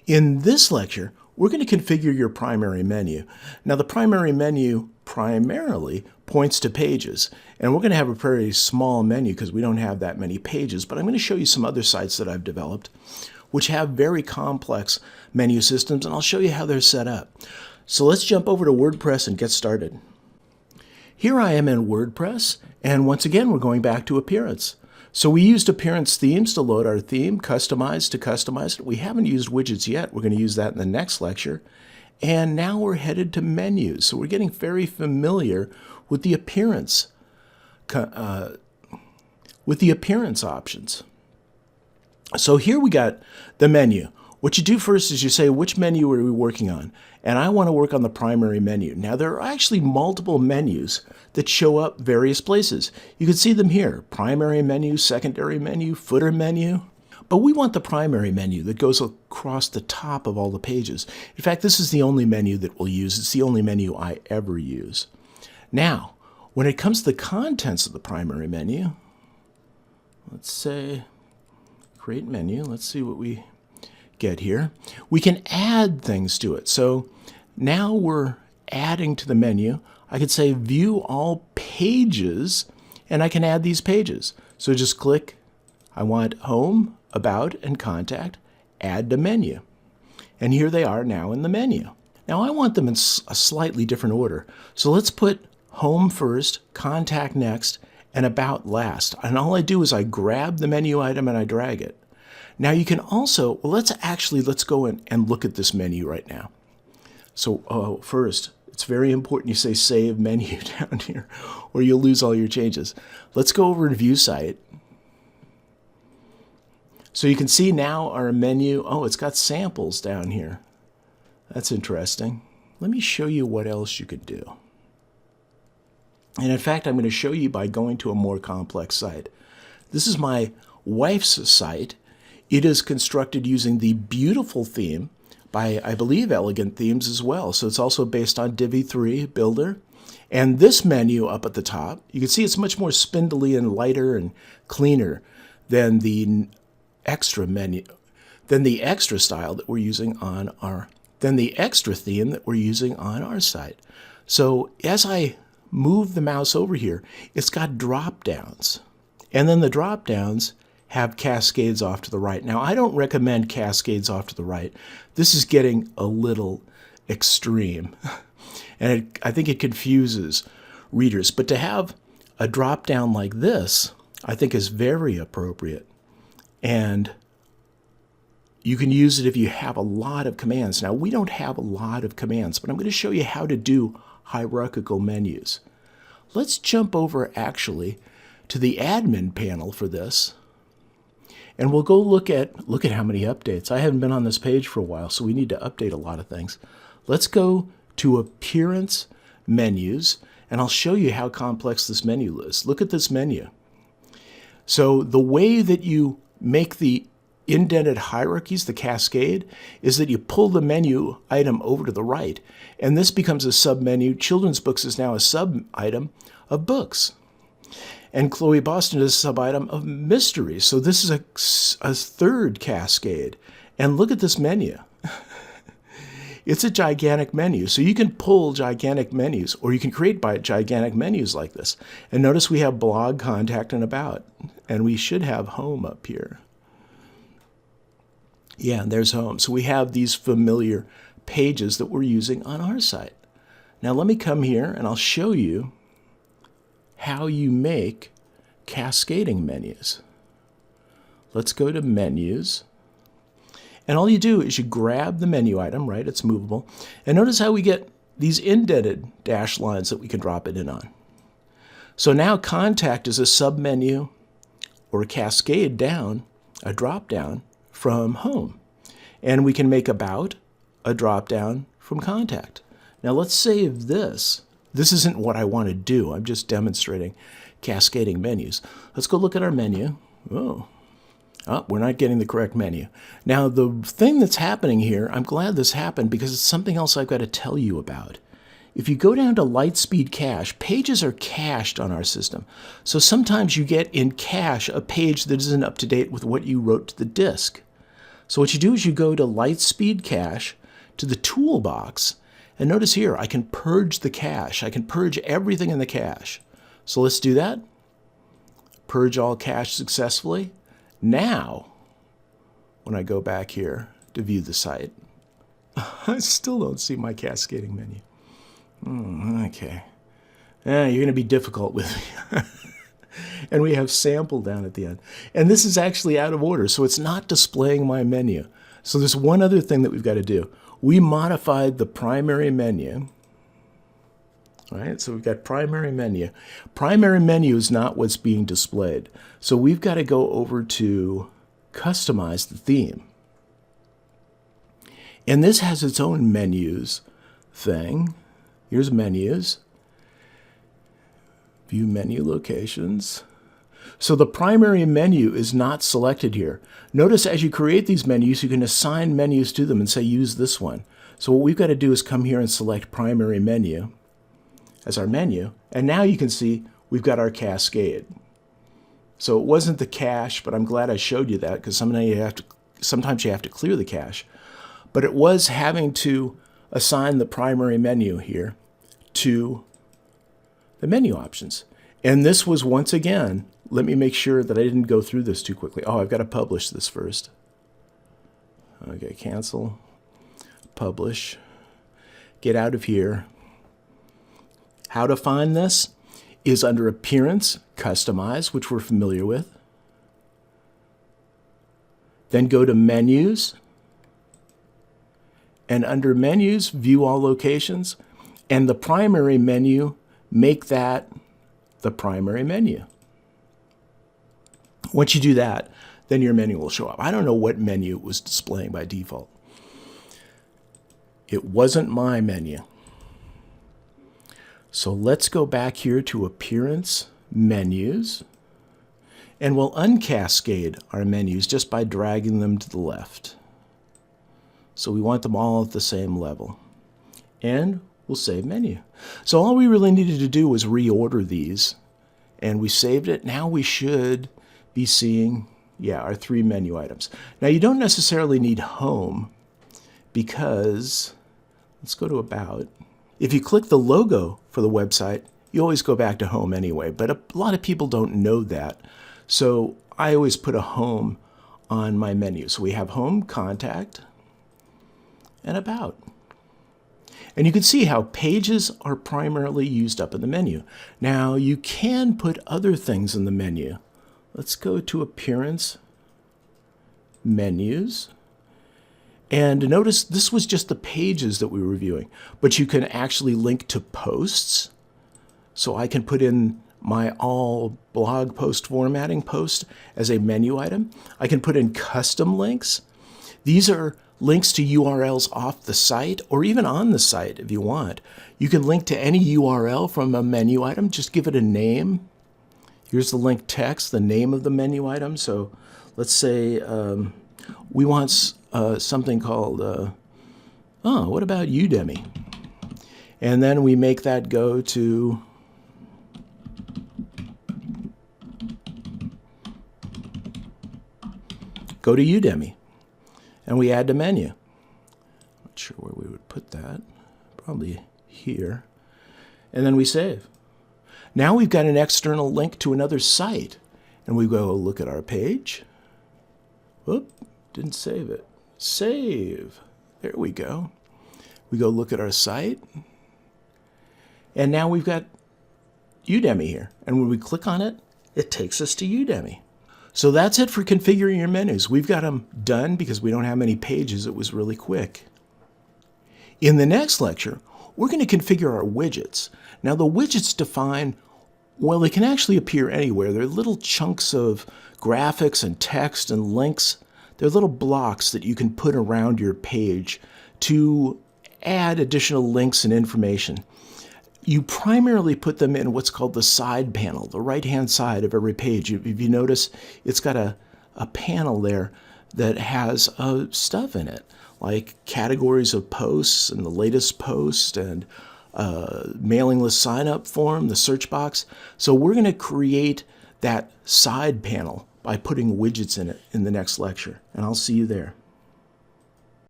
In this lecture, we're going to configure your primary menu. Now, the primary menu primarily points to pages, and we're going to have a very small menu because we don't have that many pages, but I'm going to show you some other sites that I've developed which have very complex menu systems, and I'll show you how they're set up. So let's jump over to WordPress and get started. Here I am in WordPress, and once again, we're going back to Appearance. So we used Appearance themes to load our theme, to customize it. We haven't used widgets yet. We're going to use that in the next lecture. And now we're headed to menus. So we're getting very familiar with the appearance options. So here we got the menu. What you do first is you say, which menu are we working on? And I want to work on the primary menu. Now, there are actually multiple menus that show up various places. You can see them here: primary menu, secondary menu, footer menu. But we want the primary menu that goes across the top of all the pages. In fact, this is the only menu that we'll use. It's the only menu I ever use. Now, when it comes to the contents of the primary menu, let's say create menu. Let's see what we get here. We can add things to it. So now we're adding to the menu. I could say view all pages, and I can add these pages. So just click, I want home, about, and contact, add to menu. And here they are now in the menu. Now I want them in a slightly different order. So let's put home first, contact next, and about last. And all I do is I grab the menu item and I drag it. Now you can also, well, let's go in and look at this menu right now. So first, it's very important you say save menu down here or you'll lose all your changes. Let's go over to view site. So you can see now our menu, it's got samples down here. That's interesting. Let me show you what else you could do. And in fact, I'm going to show you by going to a more complex site. This is my wife's site. It is constructed using the beautiful theme by, I believe, Elegant Themes as well. So it's also based on Divi 3 Builder. And this menu up at the top, you can see it's much more spindly and lighter and cleaner than the extra menu, than the extra style that we're using on our, than the extra theme that we're using on our site. So as I move the mouse over here, it's got drop downs. And then the drop downs have cascades off to the right. Now, I don't recommend cascades off to the right. This is getting a little extreme. And I think it confuses readers. But to have a drop down like this, I think is very appropriate. And you can use it if you have a lot of commands. Now, we don't have a lot of commands, but I'm going to show you how to do hierarchical menus. Let's jump over actually to the admin panel for this. And we'll go look at how many updates. I haven't been on this page for a while, so we need to update a lot of things. Let's go to Appearance Menus, and I'll show you how complex this menu is. Look at this menu. So the way that you make the indented hierarchies, the cascade, is that you pull the menu item over to the right, and this becomes a sub-menu. Children's books is now a sub-item of books. And Chloe Boston is a sub-item of mysteries. So this is a third cascade. And look at this menu. It's a gigantic menu. So you can pull gigantic menus, or you can create gigantic menus like this. And notice we have blog, contact, and about. And we should have home up here. Yeah, and there's home. So we have these familiar pages that we're using on our site. Now let me come here and I'll show you how you make cascading menus. Let's go to menus. And all you do is you grab the menu item, right? It's movable. And notice how we get these indented dash lines that we can drop it in on. So now contact is a sub-menu or a cascade down, a drop down from home. And we can make about a drop down from contact. Now let's save this. This isn't what I want to do. I'm just demonstrating cascading menus. Let's go look at our menu. Oh, we're not getting the correct menu. Now, the thing that's happening here, I'm glad this happened because it's something else I've got to tell you about. If you go down to Lightspeed Cache, pages are cached on our system. So sometimes you get in cache a page that isn't up to date with what you wrote to the disk. So what you do is you go to Lightspeed Cache, to the toolbox, and notice here, I can purge the cache. I can purge everything in the cache. So let's do that. Purge all cache successfully. Now, when I go back here to view the site, I still don't see my cascading menu. Okay. You're going to be difficult with me. And we have sample down at the end. And this is actually out of order, so it's not displaying my menu. So there's one other thing that we've got to do. We modified the primary menu. All right, so we've got primary menu. Primary menu is not what's being displayed. So we've got to go over to customize the theme. And this has its own menus thing. Here's menus. View menu locations. So the primary menu is not selected here. Notice as you create these menus, you can assign menus to them and say, use this one. So what we've got to do is come here and select primary menu as our menu. And now you can see we've got our cascade. So it wasn't the cache, but I'm glad I showed you that because sometimes you have to clear the cache. But it was having to assign the primary menu here to the menu options. And this was, once again, let me make sure that I didn't go through this too quickly. Oh, I've got to publish this first. Okay, cancel, publish, get out of here. How to find this is under Appearance, Customize, which we're familiar with. Then go to Menus, and under Menus, View All Locations, and the primary menu, make that the primary menu. Once you do that, then your menu will show up. I don't know what menu it was displaying by default. It wasn't my menu. So let's go back here to Appearance, Menus, and we'll uncascade our menus just by dragging them to the left. So we want them all at the same level. And we'll save menu. So all we really needed to do was reorder these, and we saved it. Now we should be seeing, our 3 menu items. Now you don't necessarily need home because, let's go to About. If you click the logo for the website, you always go back to home anyway, but a lot of people don't know that. So I always put a home on my menu. So we have Home, Contact, and About. And you can see how pages are primarily used up in the menu. Now you can put other things in the menu. Let's go to Appearance, Menus. And notice this was just the pages that we were viewing, but you can actually link to posts. So I can put in my all blog post formatting post as a menu item. I can put in custom links. These are links to URLs off the site or even on the site if you want. You can link to any URL from a menu item, just give it a name. Here's the link text, the name of the menu item. So let's say we want something called, what about Udemy? And then we make that go to Udemy. And we add to menu. Not sure where we would put that. Probably here. And then we save. Now we've got an external link to another site. And we go look at our page. Whoop, didn't save it. Save. There we go. We go look at our site. And now we've got Udemy here. And when we click on it, it takes us to Udemy. So that's it for configuring your menus. We've got them done because we don't have many pages. It was really quick. In the next lecture, we're going to configure our widgets. Now the widgets define, well, they can actually appear anywhere. They're little chunks of graphics and text and links. They're little blocks that you can put around your page to add additional links and information. You primarily put them in what's called the side panel, the right-hand side of every page. If you notice, it's got a panel there that has stuff in it, like categories of posts and the latest post and mailing list sign-up form, the search box. So we're going to create that side panel by putting widgets in it in the next lecture, and I'll see you there.